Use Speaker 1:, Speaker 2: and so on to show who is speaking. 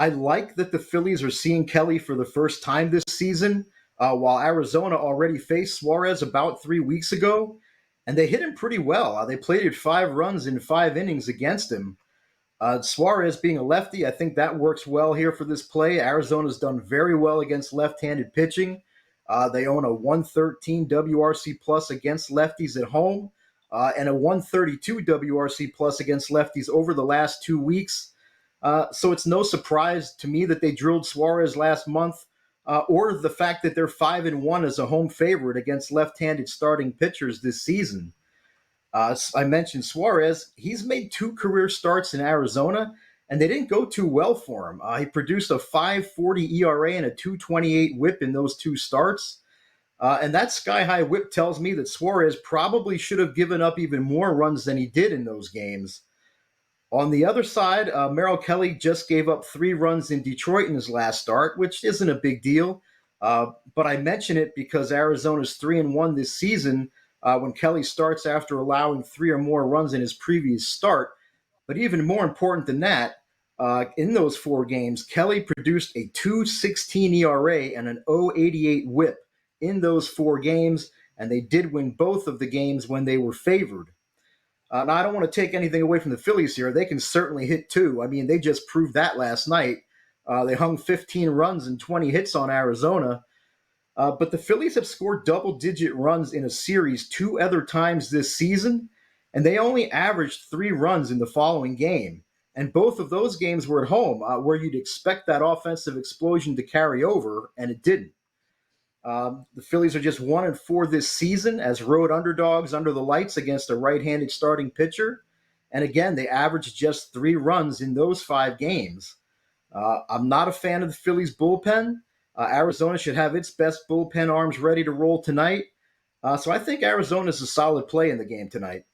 Speaker 1: I like that the Phillies are seeing Kelly for the first time this season, while Arizona already faced Suarez about 3 weeks ago, and they hit him pretty well. They plated 5 runs in 5 innings against him. Suarez being a lefty, I think that works well here for this play. Arizona's done very well against left-handed pitching. They own a 113 WRC plus against lefties at home, and a 132 WRC plus against lefties over the last 2 weeks. So it's no surprise to me that they drilled Suarez last month, or the fact that they're 5-1 as a home favorite against left-handed starting pitchers this season. I mentioned Suarez. He's made 2 career starts in Arizona, and they didn't go too well for him. He produced a 5.40 ERA and a 2.28 WHIP in those 2 starts. And that sky-high WHIP tells me that Suarez probably should have given up even more runs than he did in those games. On the other side, Merrill Kelly just gave up 3 runs in Detroit in his last start, which isn't a big deal. But I mention it because Arizona's 3-1 this season when Kelly starts after allowing 3 or more runs in his previous start. But even more important than that, in those 4 games, Kelly produced a 2.16 ERA and an 0.88 WHIP in those 4 games, and they did win both of the games when they were favored. Now, I don't want to take anything away from the Phillies here. They can certainly hit too. I mean, they just proved that last night. They hung 15 runs and 20 hits on Arizona. But the Phillies have scored double-digit runs in a series 2 other times this season, and they only averaged 3 runs in the following game. And both of those games were at home, where you'd expect that offensive explosion to carry over, and it didn't. The Phillies are just 1-4 this season as road underdogs under the lights against a right-handed starting pitcher. And again, they averaged just 3 runs in those 5 games. I'm not a fan of the Phillies bullpen. Arizona should have its best bullpen arms ready to roll tonight. So I think Arizona is a solid play in the game tonight.